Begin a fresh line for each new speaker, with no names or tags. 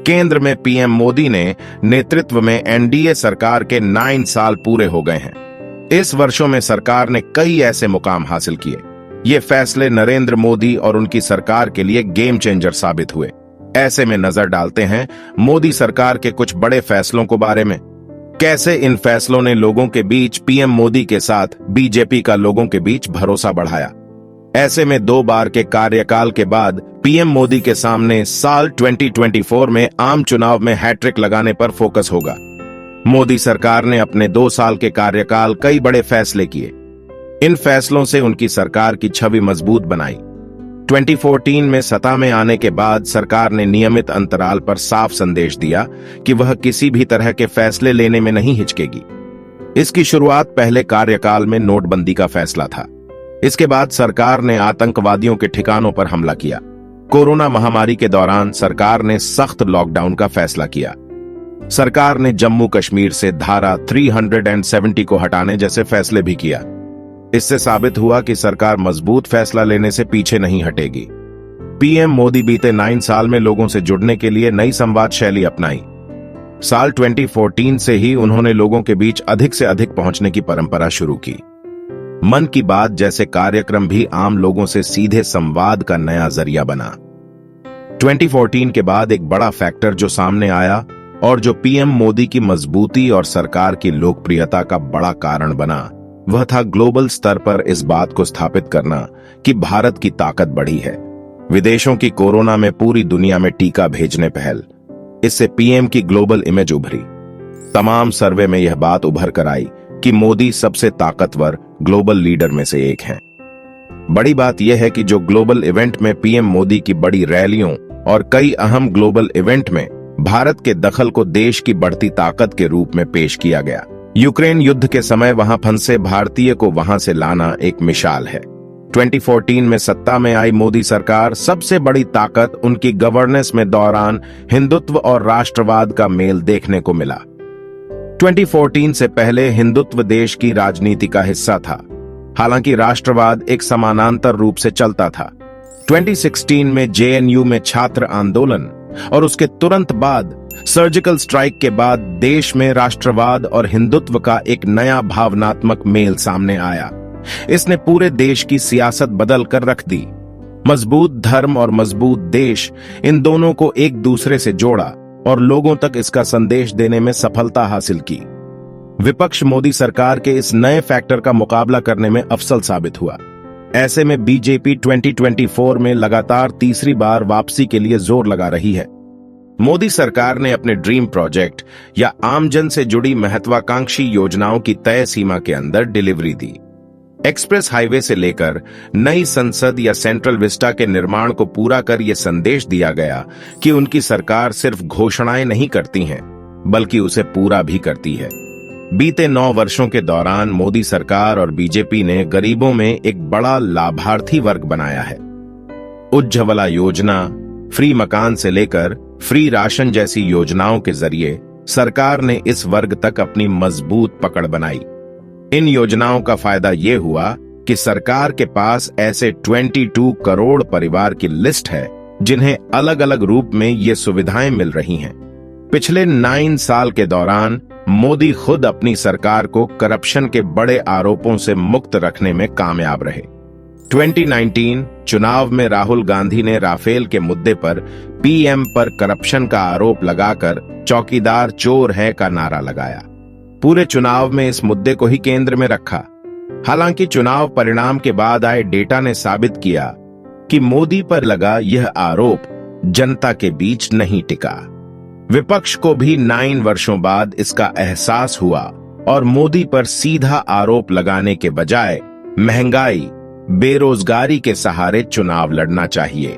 केंद्र में पीएम मोदी ने नेतृत्व में एनडीए सरकार के 9 साल पूरे हो गए हैं। इस वर्षों में सरकार ने कई ऐसे मुकाम हासिल किए। ये फैसले नरेंद्र मोदी और उनकी सरकार के लिए गेम चेंजर साबित हुए। ऐसे में नजर डालते हैं मोदी सरकार के कुछ बड़े फैसलों को बारे में। कैसे इन फैसलों ने लोगों के बीच पीएम मोदी के साथ बीजेपी का लोगों के बीच भरोसा बढ़ाया। ऐसे में 2 बार के कार्यकाल के बाद पीएम मोदी के सामने साल 2024 में आम चुनाव में हैट्रिक लगाने पर फोकस होगा। मोदी सरकार ने अपने 2 साल के कार्यकाल कई बड़े फैसले किए। इन फैसलों से उनकी सरकार की छवि मजबूत बनाई। 2014 में सत्ता में आने के बाद सरकार ने नियमित अंतराल पर साफ संदेश दिया कि वह किसी भी तरह के फैसले लेने में नहीं हिचकेगी। इसकी शुरुआत पहले कार्यकाल में नोटबंदी का फैसला था। इसके बाद सरकार ने आतंकवादियों के ठिकानों पर हमला किया। कोरोना महामारी के दौरान सरकार ने सख्त लॉकडाउन का फैसला किया। सरकार ने जम्मू कश्मीर से धारा 370 को हटाने जैसे फैसले भी किया। इससे साबित हुआ कि सरकार मजबूत फैसला लेने से पीछे नहीं हटेगी। पीएम मोदी बीते 9 साल में लोगों से जुड़ने के लिए नई संवाद शैली अपनाई। साल 2014 से ही उन्होंने लोगों के बीच अधिक से अधिक पहुंचने की परंपरा शुरू की। मन की बात जैसे कार्यक्रम भी आम लोगों से सीधे संवाद का नया जरिया बना। 2014 के बाद एक बड़ा फैक्टर जो सामने आया और जो पीएम मोदी की मजबूती और सरकार की लोकप्रियता का बड़ा कारण बना, वह था ग्लोबल स्तर पर इस बात को स्थापित करना कि भारत की ताकत बढ़ी है। विदेशों की कोरोना में पूरी दुनिया में टीका भेजने पहल, इससे पीएम की ग्लोबल इमेज उभरी। तमाम सर्वे में यह बात उभर कर आई कि मोदी सबसे ताकतवर ग्लोबल लीडर में से एक हैं। बड़ी बात यह है कि जो ग्लोबल इवेंट में पीएम मोदी की बड़ी रैलियों और कई अहम ग्लोबल इवेंट में भारत के दखल को देश की बढ़ती ताकत के रूप में पेश किया गया। यूक्रेन युद्ध के समय वहां फंसे भारतीय को वहां से लाना एक मिसाल है। 2014 में सत्ता में आई मोदी सरकार सबसे बड़ी ताकत उनकी गवर्नेंस में दौरान हिंदुत्व और राष्ट्रवाद का मेल देखने को मिला। 2014 से पहले हिंदुत्व देश की राजनीति का हिस्सा था, हालांकि राष्ट्रवाद एक समानांतर रूप से चलता था। 2016 में जेएनयू में छात्र आंदोलन और उसके तुरंत बाद सर्जिकल स्ट्राइक के बाद देश में राष्ट्रवाद और हिंदुत्व का एक नया भावनात्मक मेल सामने आया। इसने पूरे देश की सियासत बदल कर रख दी। मजबूत धर्म और मजबूत देश, इन दोनों को एक दूसरे से जोड़ा और लोगों तक इसका संदेश देने में सफलता हासिल की। विपक्ष मोदी सरकार के इस नए फैक्टर का मुकाबला करने में अफसल साबित हुआ। ऐसे में बीजेपी 2024 में लगातार तीसरी बार वापसी के लिए जोर लगा रही है। मोदी सरकार ने अपने ड्रीम प्रोजेक्ट या आमजन से जुड़ी महत्वाकांक्षी योजनाओं की तय सीमा के अंदर डिलीवरी दी। एक्सप्रेस हाईवे से लेकर नई संसद या सेंट्रल विस्टा के निर्माण को पूरा कर यह संदेश दिया गया कि उनकी सरकार सिर्फ घोषणाएं नहीं करती हैं, बल्कि उसे पूरा भी करती है। बीते 9 वर्षों के दौरान मोदी सरकार और बीजेपी ने गरीबों में एक बड़ा लाभार्थी वर्ग बनाया है। उज्ज्वला योजना, फ्री मकान से लेकर फ्री राशन जैसी योजनाओं के जरिए सरकार ने इस वर्ग तक अपनी मजबूत पकड़ बनाई। इन योजनाओं का फायदा ये हुआ कि सरकार के पास ऐसे 22 करोड़ परिवार की लिस्ट है जिन्हें अलग अलग रूप में ये सुविधाएं मिल रही हैं। पिछले 9 साल के दौरान मोदी खुद अपनी सरकार को करप्शन के बड़े आरोपों से मुक्त रखने में कामयाब रहे। 2019 चुनाव में राहुल गांधी ने राफेल के मुद्दे पर पीएम पर करप्शन का आरोप लगाकर चौकीदार चोर है का नारा लगाया। पूरे चुनाव में इस मुद्दे को ही केंद्र में रखा। हालांकि चुनाव परिणाम के बाद आए डेटा ने साबित किया कि मोदी पर लगा यह आरोप जनता के बीच नहीं टिका। विपक्ष को भी 9 वर्षों बाद इसका एहसास हुआ और मोदी पर सीधा आरोप लगाने के बजाय महंगाई, बेरोजगारी के सहारे चुनाव लड़ना चाहिए।